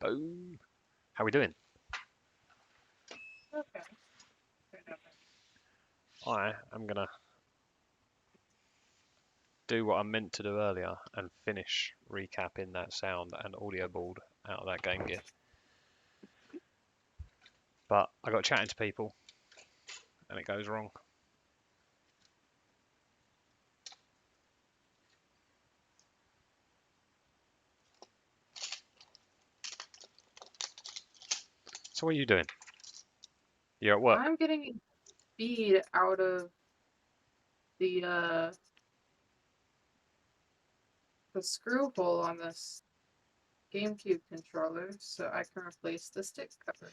Hello. How we doing? Okay. I am gonna do what I meant to do earlier and finish recapping that sound and audio board out of that Game Gear. But I got chatting to people and it goes wrong. So what are you doing? You're at work? I'm getting a feed out of the screw hole on this GameCube controller so I can replace the stick cover.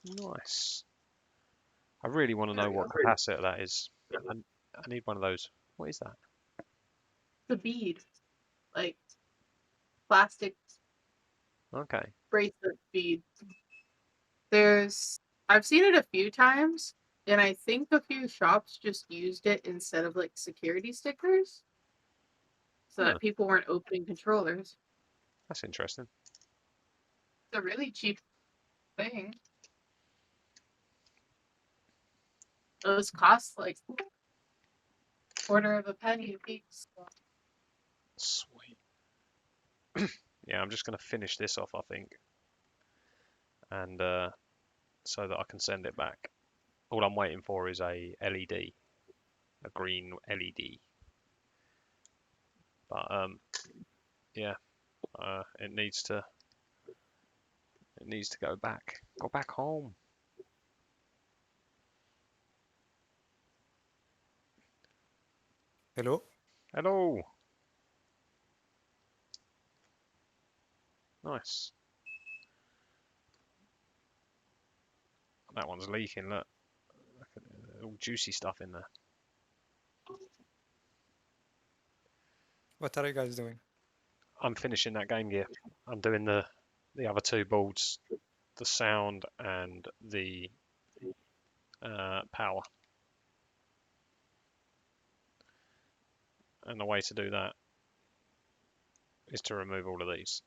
Nice. I really want to There know we what go. capacitor that is. I need one of those. What is that? The bead, like plastic Okay. bracelet bead. I've seen it a few times, and I think a few shops just used it instead of like security stickers, so Huh, that people weren't opening controllers. that's interesting. It's a really cheap thing. Those cost like quarter of a penny a piece. So. Sweet. Yeah, I'm just gonna finish this off, I think, and so that I can send it back. All I'm waiting for is a LED, a green LED. But yeah, it needs to go back. Go back home. Hello? Hello. Nice. That one's leaking. Look, all juicy stuff in there. What are you guys doing? I'm finishing that Game Gear. I'm doing the other two boards, the sound and the power. And the way to do that is to remove all of these.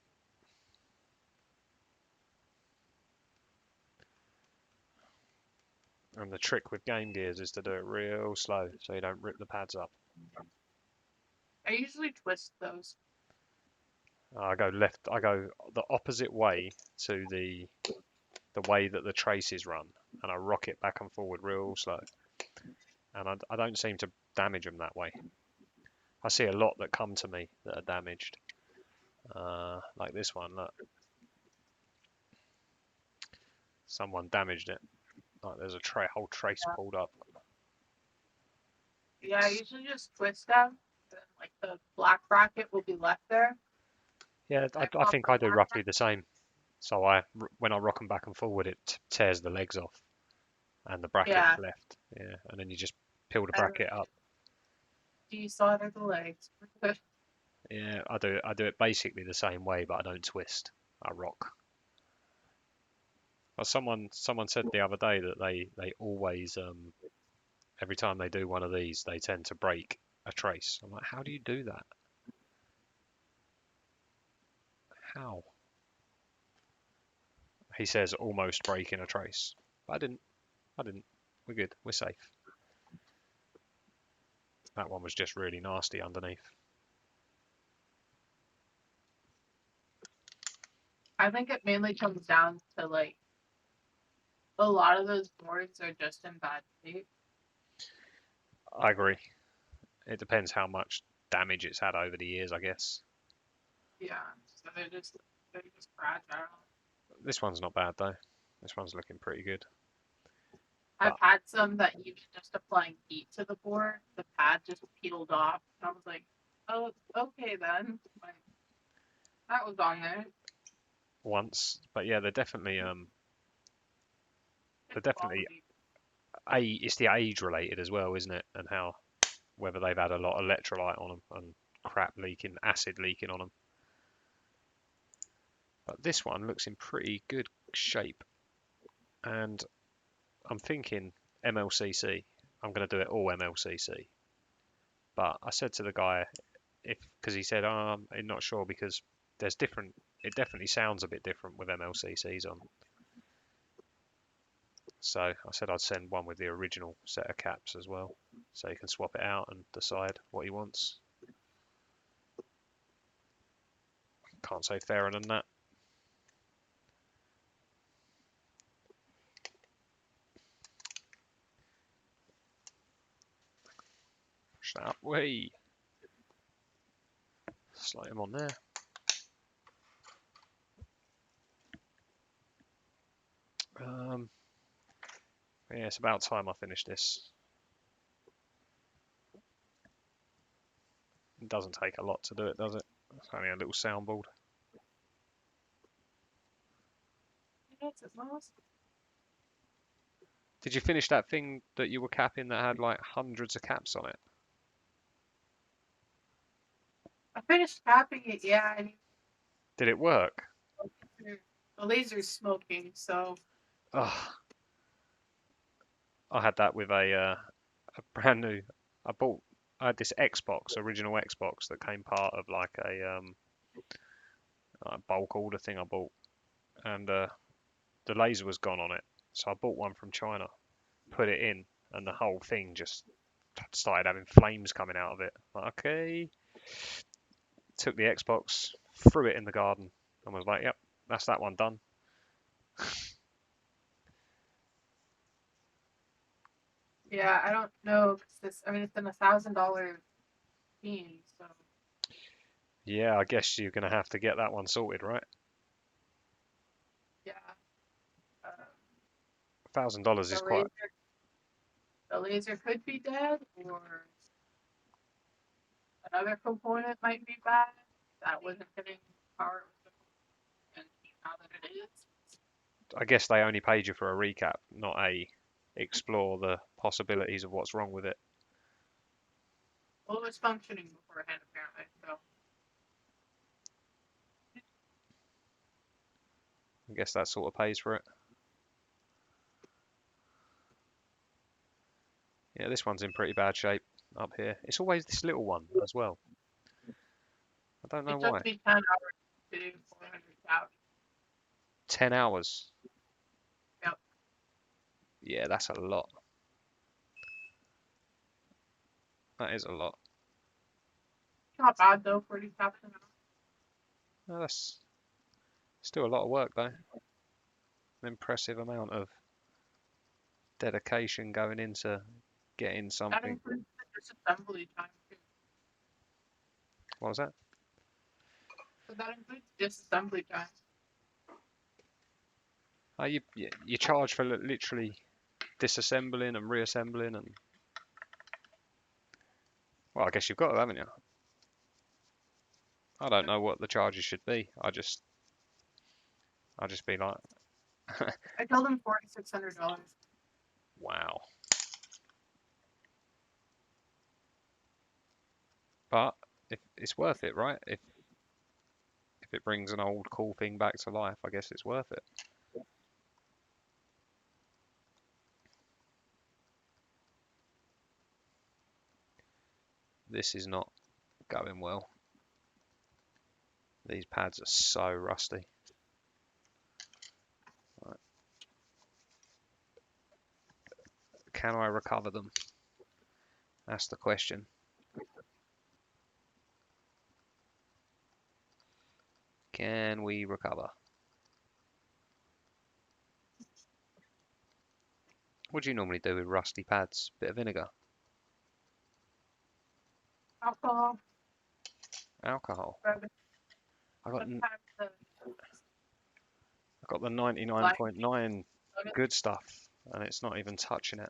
And the trick with Game Gears is to do it real slow so you don't rip the pads up. I usually twist those. I go left. I go the opposite way to the way that the traces run, and I rock it back and forward real slow. And I don't seem to damage them that way. I see a lot that come to me that are damaged, like this one. Look, someone damaged it. Like there's a whole trace Yeah, pulled up. yeah, I usually just twist them. Then, like the black bracket will be left there. Yeah, I I pop think the I do black roughly the same. So when I rock them back and forward, it tears the legs off, and the bracket's Yeah, left. Yeah, and then you just peel the I bracket up. desolder the legs. Yeah, I do it basically the same way, but I don't twist. I rock. But someone said the other day that they always every time they do one of these, they tend to break a trace. I'm like, how do you do that? How? He says almost breaking a trace. But I didn't. I didn't. We're good. We're safe. That one was just really nasty underneath. I think it mainly comes down to like a lot of those boards are just in bad shape. I agree. It depends how much damage it's had over the years, I guess. Yeah, so they're just fragile. This one's not bad though. This one's looking pretty good. I've But had some that even just applying heat to the board, the pad just peeled off. And I was like, oh, okay then. Like, that was on there. once, but yeah, they're definitely Good definitely quality. it's the age related as well, isn't it? And how whether they've had a lot of electrolyte on them and crap leaking, acid leaking on them. But this one looks in pretty good shape, and I'm thinking MLCC. I'm going to do it all MLCC. But I said to the guy, if because he said, oh, I'm not sure because there's different it definitely sounds a bit different with MLCCs on. So I said I'd send one with the original set of caps as well, so you can swap it out and decide what he wants. Can't say fairer than that. Push that up, way. Slide him on there. Yeah, it's about time I finish this. It doesn't take a lot to do it, does it? It's only a little soundboard. Did you finish that thing that you were capping that had like hundreds of caps on it? I finished capping it, yeah. And Did it work? the laser's smoking, so. Ugh. I had that with a brand new. I had this Xbox, original Xbox, that came part of like a bulk order thing I bought, and the laser was gone on it. So I bought one from China, put it in, and the whole thing just started having flames coming out of it. Like, okay. Took the Xbox, threw it in the garden, and was like, "Yep, that's that one done." Yeah, I don't know. 'Cause this, I mean, it's an $1,000 theme, so. Yeah, I guess you're gonna have to get that one sorted, right? Yeah. $1,000 is quite. The laser could be dead, or another component might be bad. That wasn't hitting power, and now that it is. I guess they only paid you for a recap, not a explore the possibilities of what's wrong with it. Well, it was functioning beforehand, apparently, so. I guess that sort of pays for it. Yeah, this one's in pretty bad shape up here. It's always this little one as well. I don't know It why. took me 10 hours to do 400 couch. 10 hours. Yep. Yeah, that's a lot. That is a lot. Not bad though, 40 caps an hour. No, that's still a lot of work though. An impressive amount of dedication going into getting That something. includes the disassembly time too. What was that? So that includes disassembly time. You charge for literally disassembling and reassembling, and well, I guess you've got to, haven't you? I don't know what the charges should be. I just be like, I told him $4,600. wow. But if it's worth it, right? If it brings an old cool thing back to life, I guess it's worth it. This is not going well. These pads are so rusty. Right. Can I recover them? That's the question. Can we recover? What do you normally do with rusty pads? Bit of vinegar? Alcohol. Alcohol? Sometimes I got the I got the 99.9 good stuff, and it's not even touching it.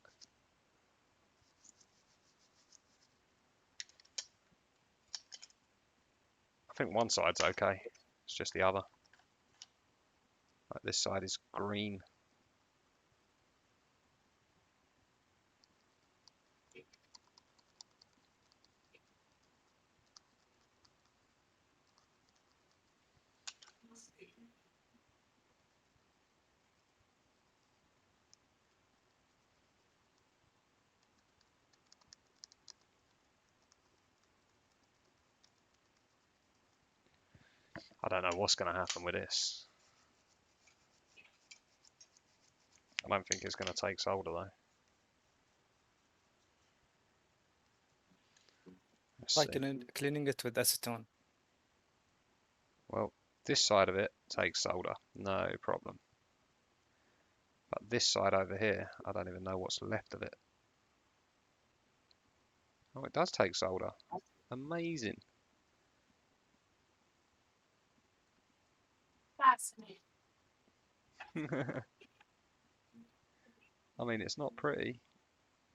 I think one side's okay. It's just the other. Like this side is green. I don't know what's going to happen with this. I don't think it's going to take solder though. Let's Like see. cleaning it with acetone. Well, this side of it takes solder, no problem. But this side over here, I don't even know what's left of it. Oh, it does take solder. Amazing. Fascinating. I mean, it's not pretty,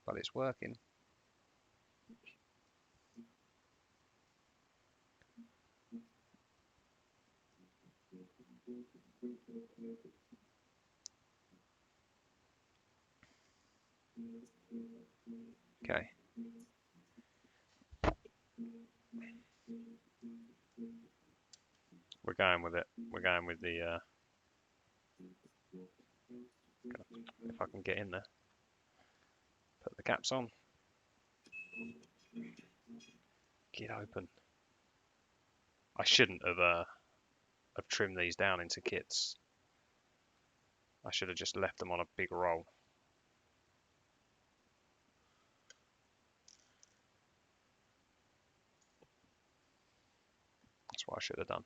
but it's working. Okay. We're going with it. We're going with the, if I can get in there. Put the caps on. Get open. I shouldn't have trimmed these down into kits. I should have just left them on a big roll. That's what I should have done.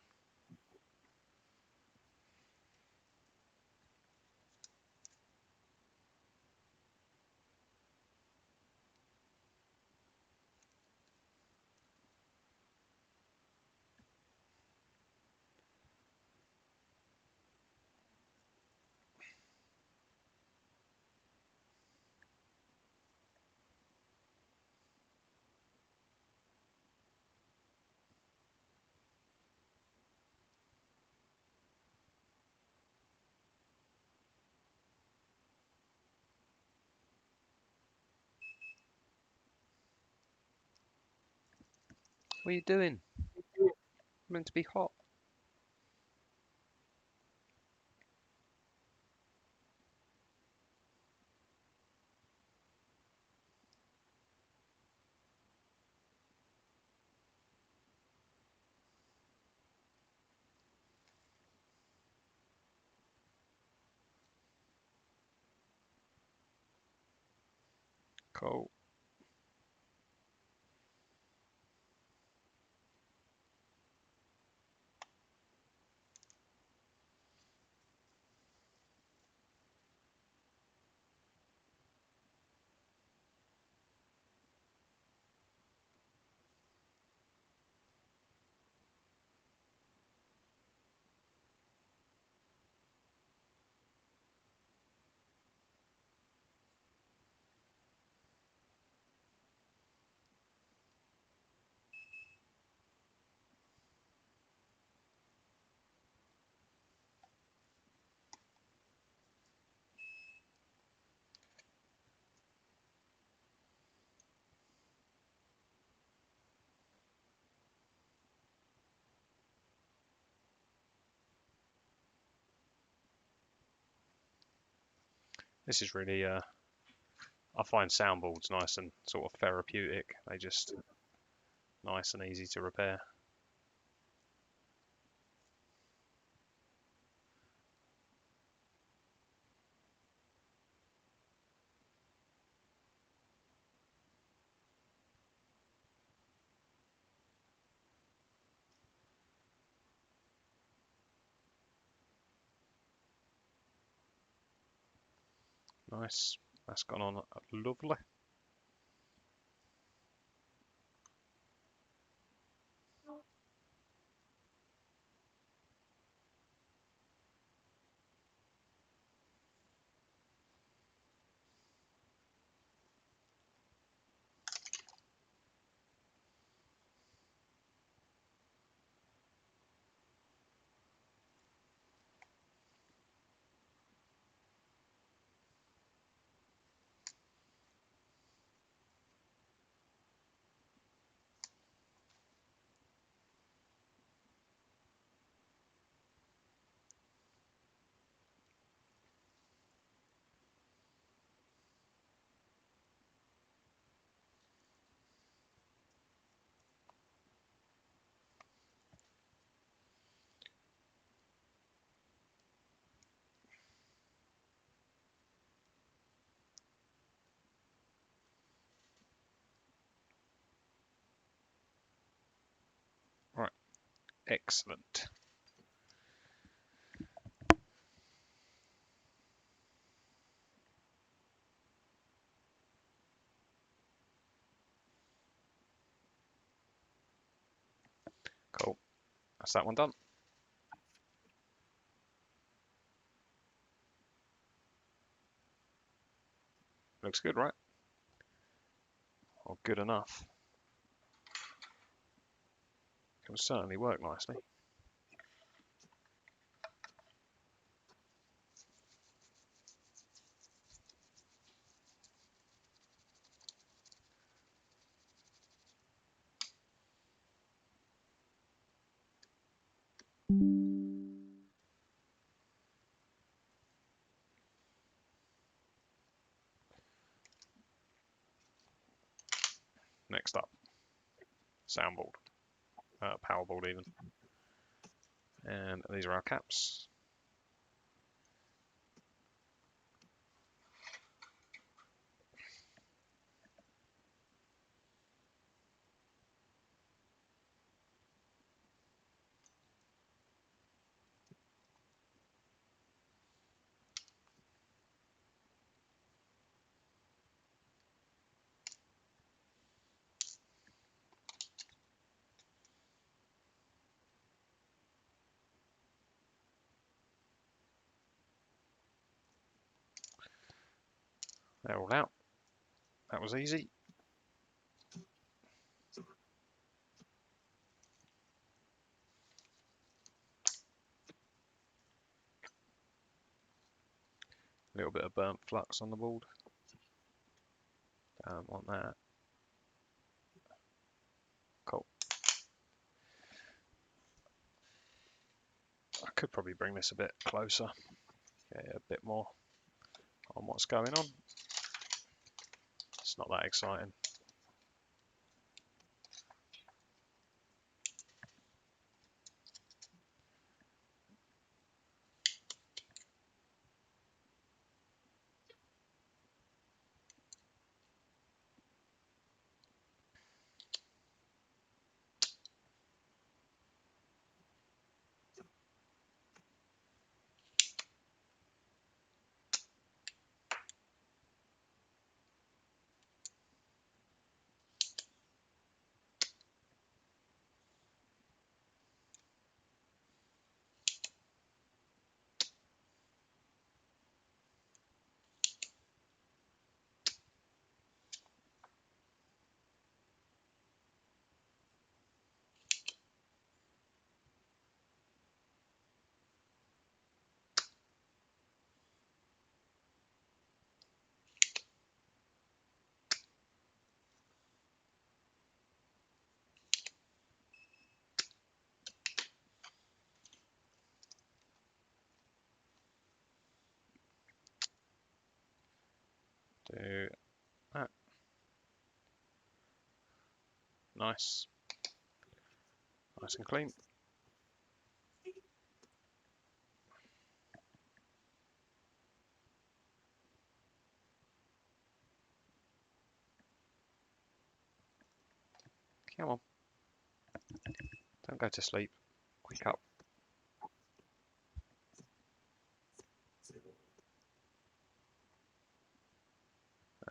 What are you doing? It's meant to be hot. Cool. This is really, I find soundboards nice and sort of therapeutic. They just nice and easy to repair. Nice. That's gone on lovely. Excellent. Cool. That's that one done. Looks good, right? Or good enough. It will certainly work nicely. Next up, soundboard, powerboard even. And these are our caps. They're all out. That was easy. A little bit of burnt flux on the board. Don't want that. Cool. I could probably bring this a bit closer. Get a bit more on what's going on. It's not that exciting. Do that. Nice. Nice and clean. Come on. Don't go to sleep. Wake up.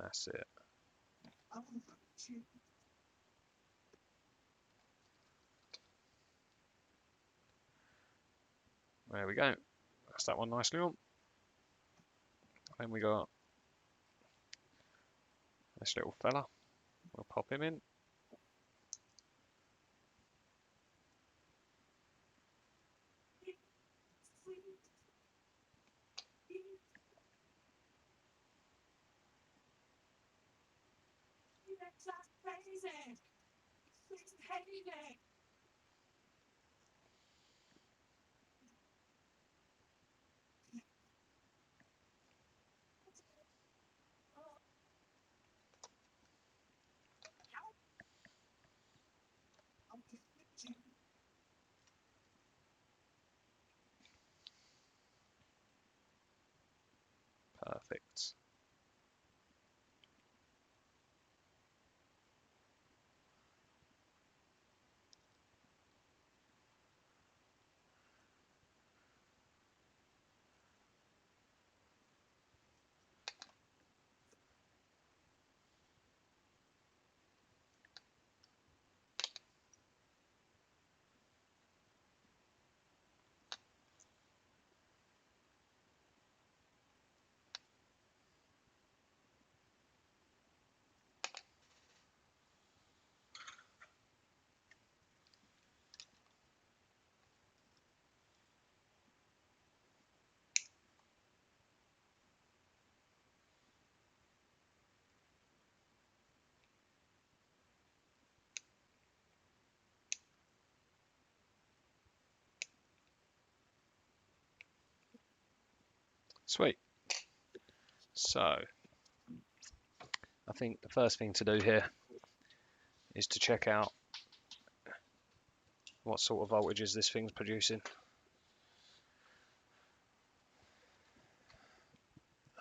That's it. There we go. That's that one nicely on. Then we got this little fella. We'll pop him in. Perfect. Sweet. So, I think the first thing to do here is to check out what sort of voltages this thing's producing.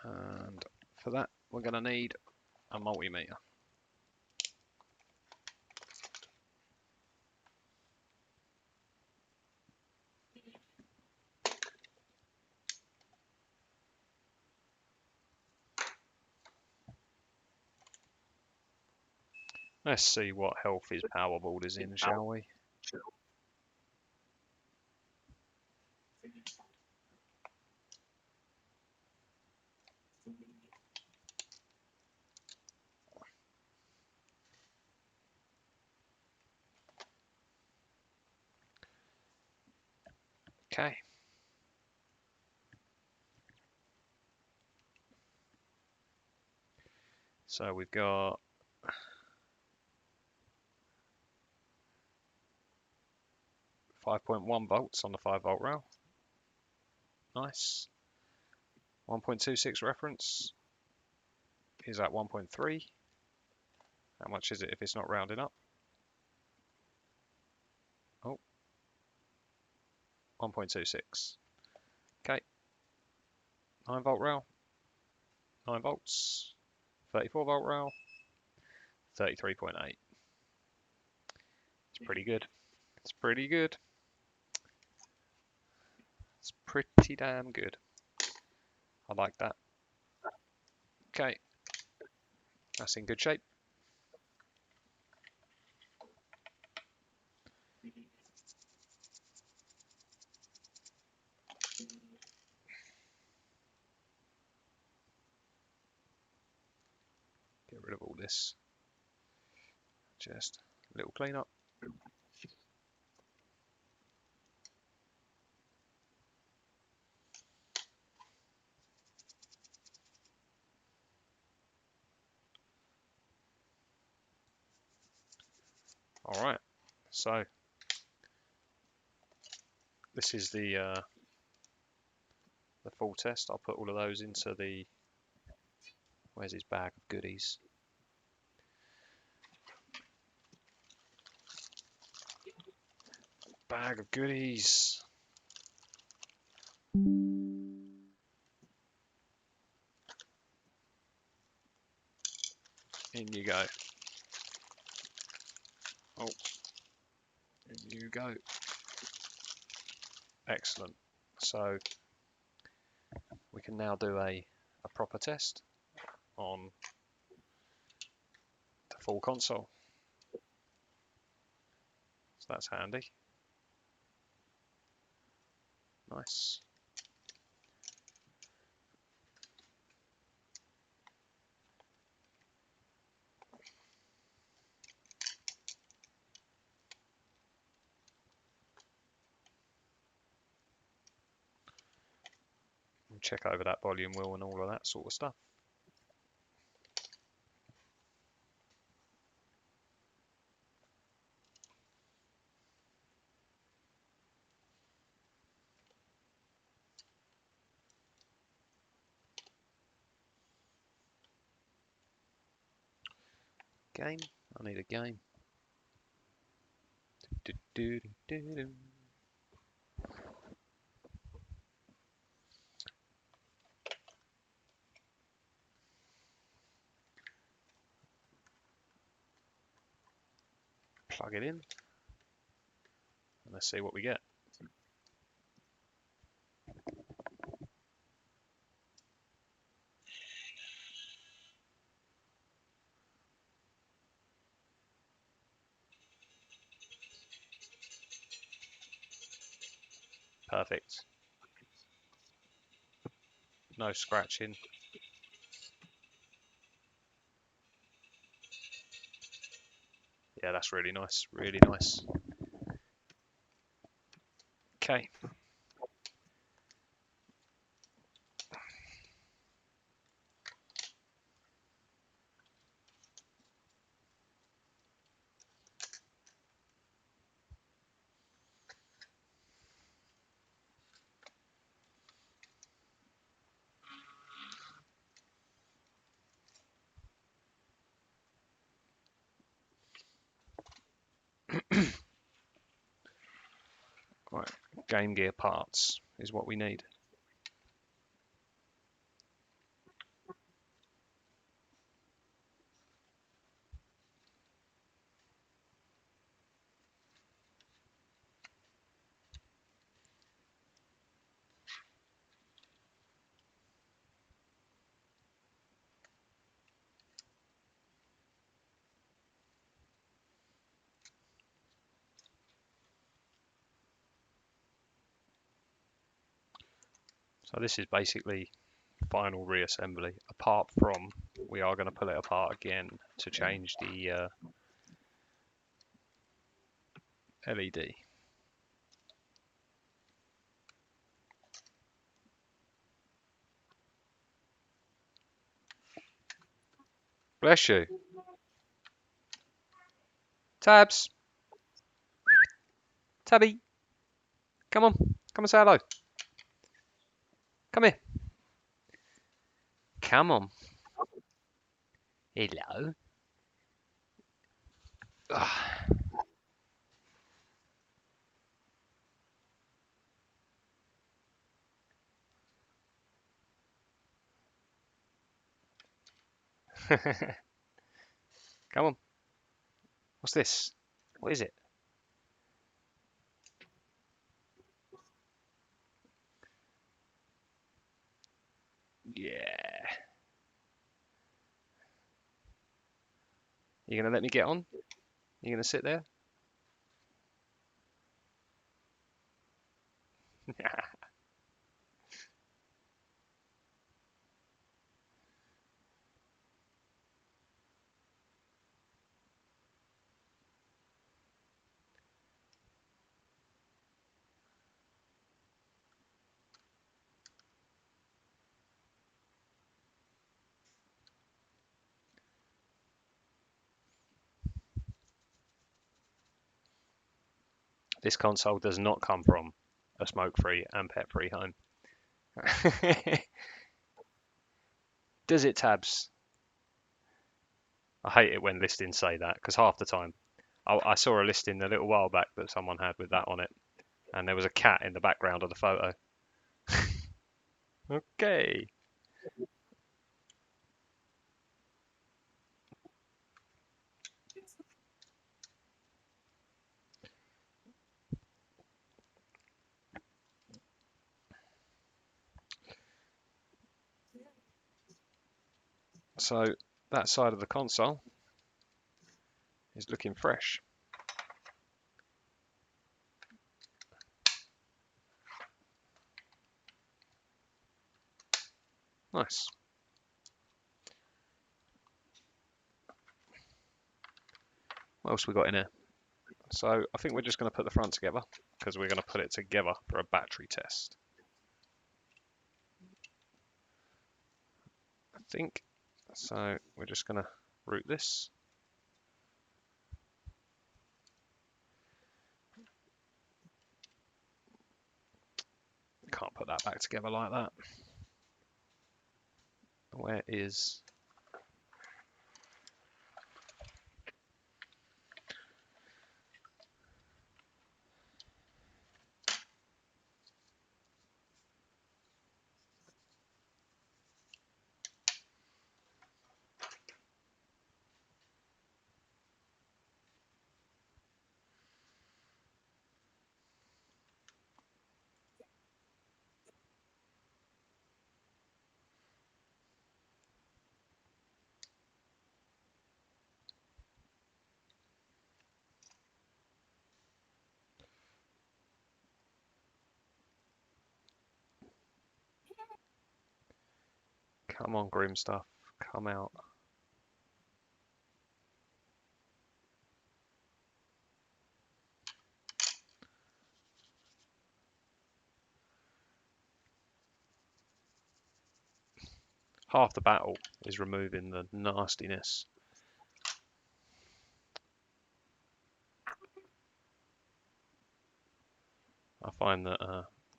And for that, we're going to need a multimeter. Let's see what health his power board is in, shall we? Okay. So we've got 5.1 volts on the 5-volt rail. Nice. 1.26 reference is at 1.3. How much is it if it's not rounding up? Oh, 1.26. Okay. 9-volt rail. 9 volts. 34-volt rail. 33.8. It's pretty good. It's pretty good. It's pretty damn good. I like that. Okay. That's in good shape. Get rid of all this. Just a little cleanup. All right. So this is the full test. I'll put all of those into the. Where's his bag of goodies? Bag of goodies. In you go. Oh, in you go. Excellent. So we can now do a proper test on the full console. So that's handy. Nice. We'll check over that volume wheel and all of that sort of stuff. Game. I need a game. Do, do, do, do, do. Plug it in. And let's see what we get. Perfect. No scratching. Yeah, that's really nice. Really nice. Okay. Right, Game Gear parts is what we need. So this is basically final reassembly, apart from we are going to pull it apart again to change the LED. Bless you. Tabs. Tabby. Come on. Come and say hello. Come here. Come on. Hello. Come on. What's this? What is it? Yeah. You gonna let me get on? You gonna sit there? This console does not come from a smoke-free and pet-free home. Does it, Tabs? I hate it when listings say that, because half the time I saw a listing a little while back that someone had with that on it, and there was a cat in the background of the photo. Okay. So that side of the console is looking fresh. Nice. What else we got in here? So I think we're just going to put the front together because we're going to put it together for a battery test. I think. So we're just going to root this. Can't put that back together like that. Where is... Come on, grim stuff. Come out. Half the battle is removing the nastiness. I find that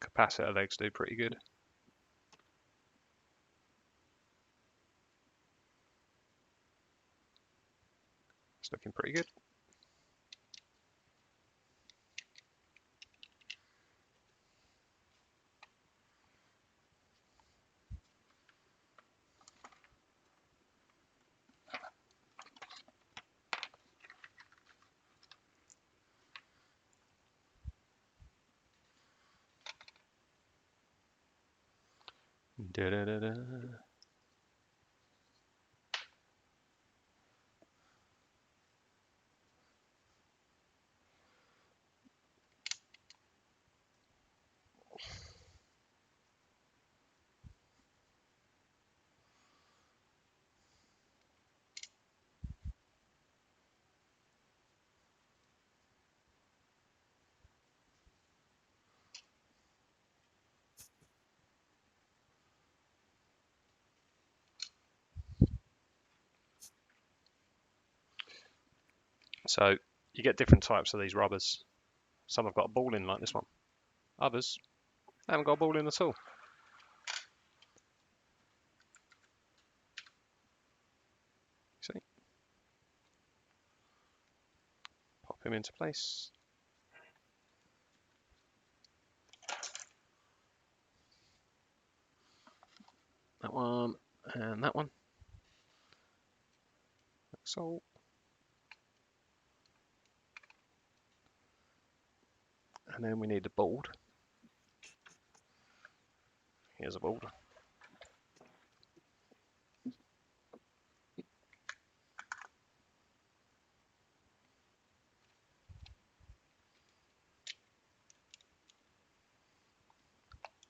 capacitor legs do pretty good. It's looking pretty good. Da-da-da-da. So you get different types of these rubbers. Some have got a ball in like this one. Others haven't got a ball in at all. See? Pop him into place. That one and that one. So and then we need a board. Here's a board.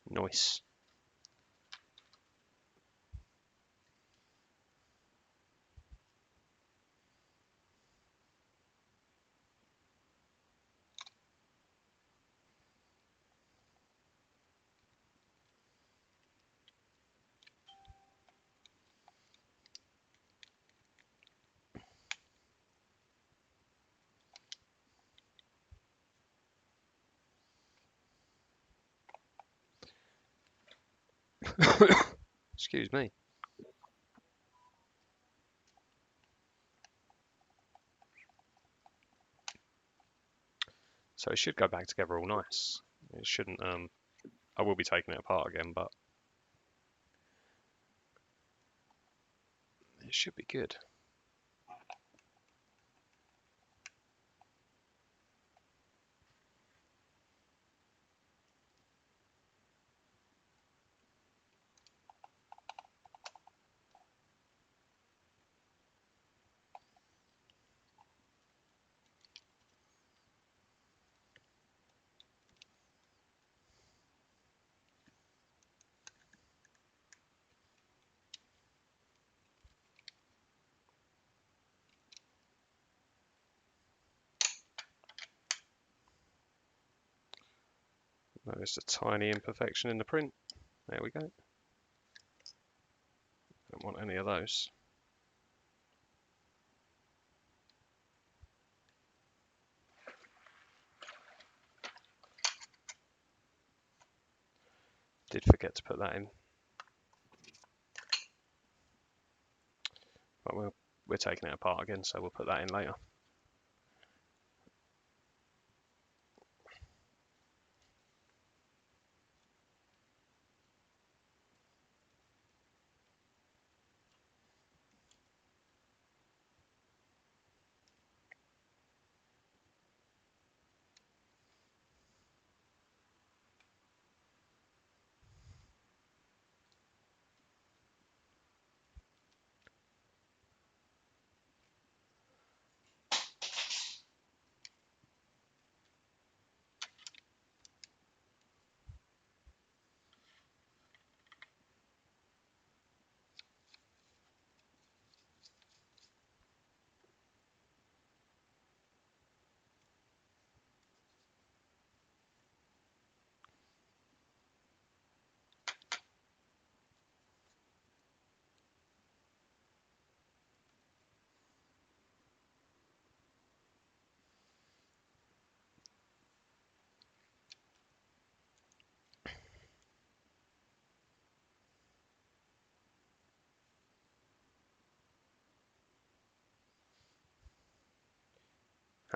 Nice. Excuse me. So it should go back together all nice. It shouldn't. I will be taking it apart again, but it should be good. There's a tiny imperfection in the print. There we go. Don't want any of those. Did forget to put that in. But we're taking it apart again, so we'll put that in later.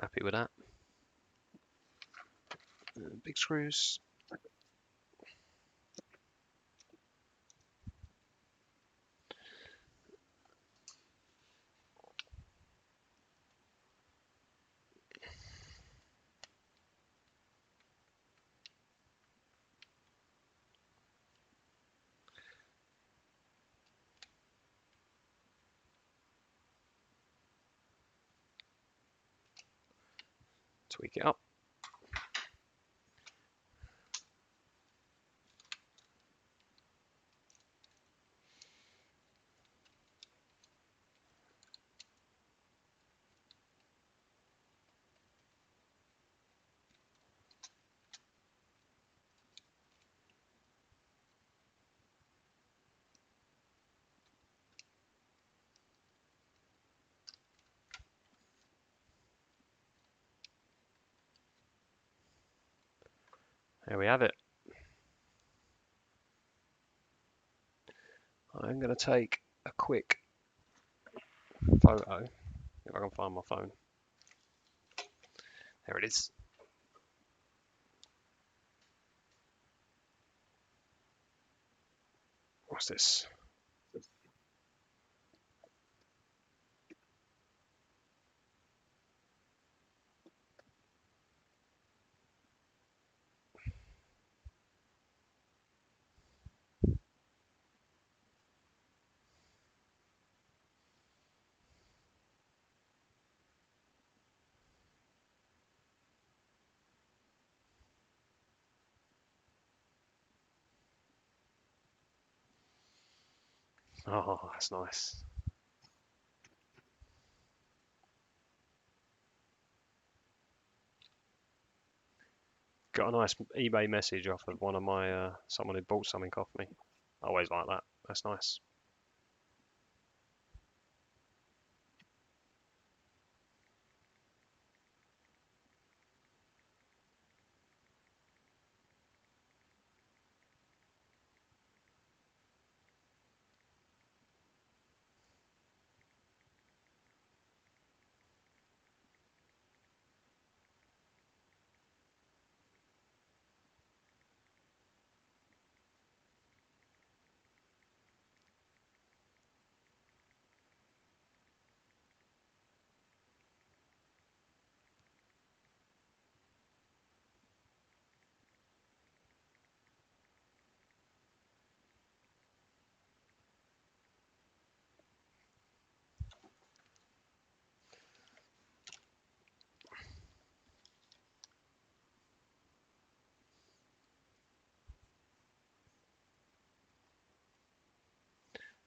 Happy with that. Big screws. tweak it up. There we have it. I'm going to take a quick photo, if I can find my phone. There it is. What's this? Oh, that's nice. Got a nice eBay message off of one of my someone who bought something off me. I always like that. That's nice.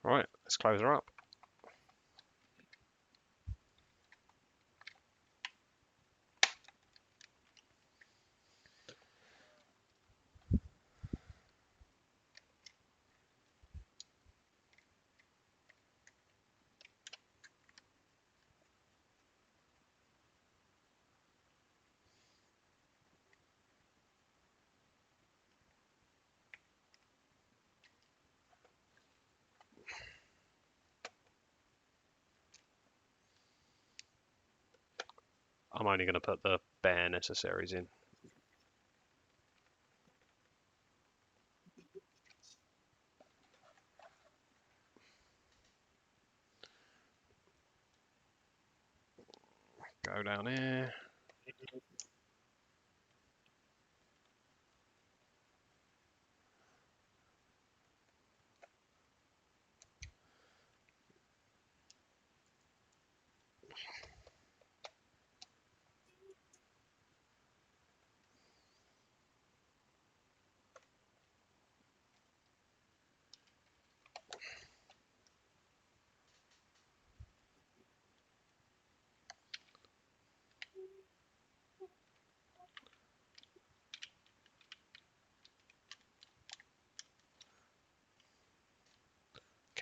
Right, let's close her up. I'm only going to put the bare necessaries in. Go down here.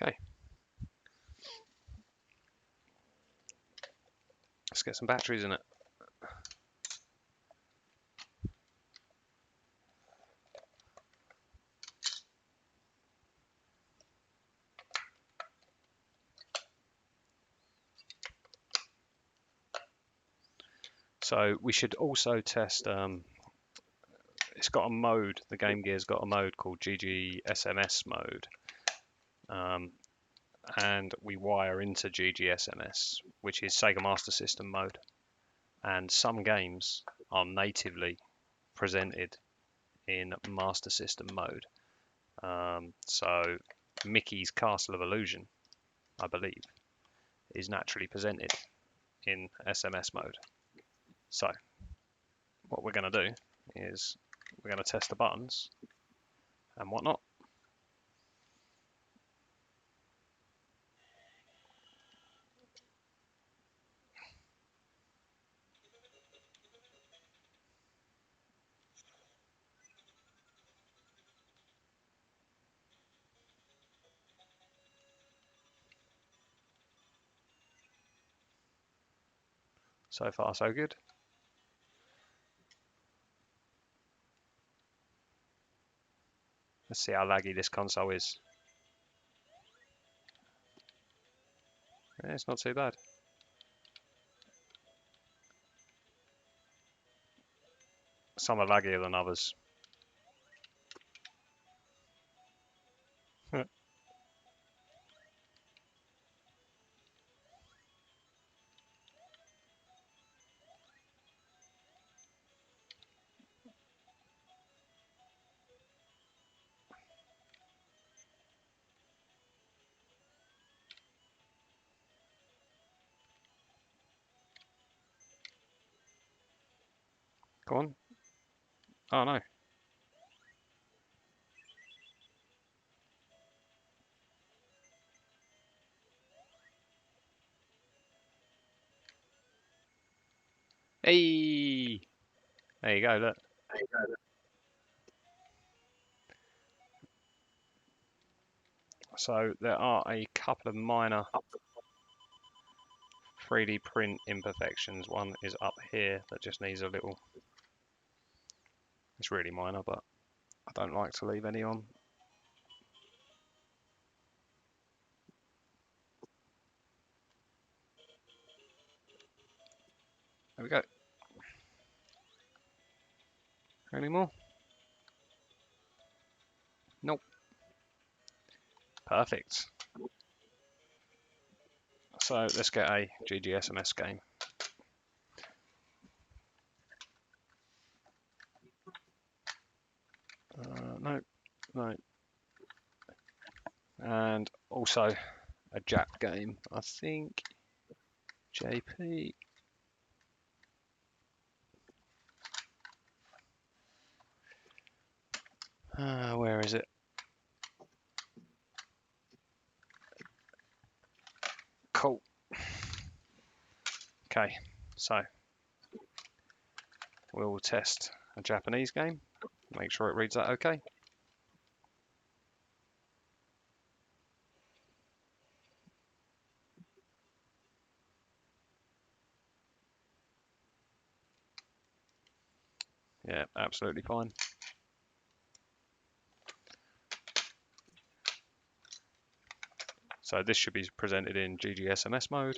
Okay. Let's get some batteries in it. So we should also test, it's got a mode, the Game Gear's got a mode called GG SMS mode. And we wire into GG SMS, which is Sega Master System mode. And some games are natively presented in Master System mode. So Mickey's Castle of Illusion, I believe, is naturally presented in SMS mode. So what we're going to do is we're going to test the buttons and whatnot. So far, so good. Let's see how laggy this console is. Yeah, it's not too bad. Some are laggier than others. Go on. Oh no. Hey! There you go, look. So there are a couple of minor 3D print imperfections. One is up here that just needs a little... It's really minor, but I don't like to leave any on. There we go. Any more? Nope. Perfect. So let's get a GG SMS game. No, no. And also a Jap game, I think. JP. Where is it? Cool. Okay, so we'll test a Japanese game. Make sure it reads that okay. Yeah, absolutely fine. So this should be presented in GGSMS mode,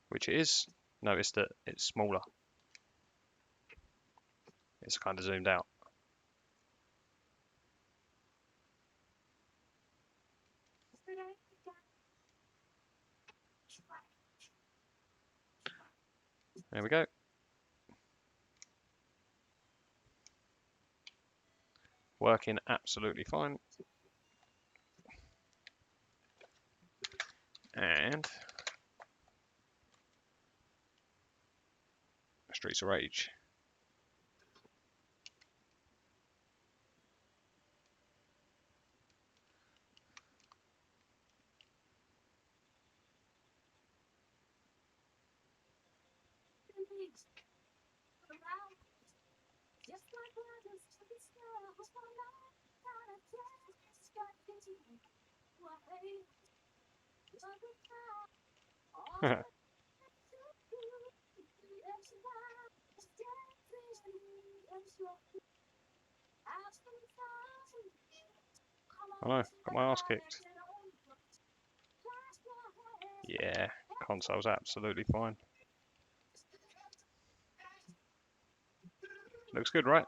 which it is. Notice that it's smaller. It's kind of zoomed out. There we go. Working absolutely fine. And Streets of Rage. I know, got my ass kicked. Yeah, console's absolutely fine. Looks good, right?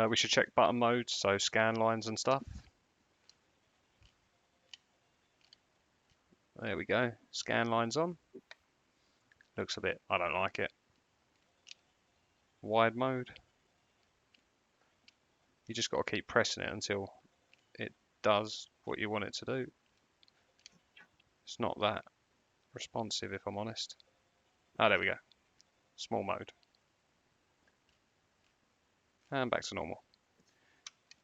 We should check button modes, so scan lines and stuff. There we go, scan lines on. Looks a bit, I don't like it. Wide mode. You just got to keep pressing it until it does what you want it to do. It's not that responsive, if I'm honest. Ah, there we go. Small mode. and back to normal.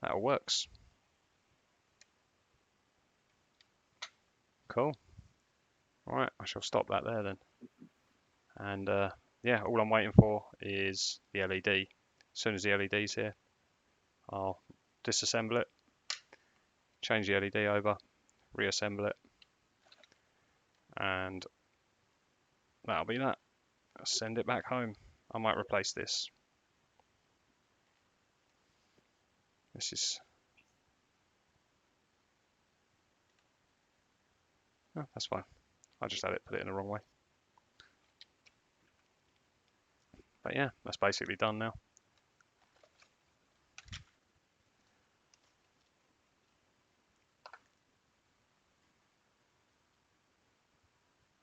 That all works. Cool. Alright, I shall stop that there then. And yeah, all I'm waiting for is the LED. As soon as the LED's here, I'll disassemble it, change the LED over, reassemble it, and that'll be that. I'll send it back home. I might replace this. This is... Oh, that's fine. I just had it put it in the wrong way. But yeah, that's basically done now.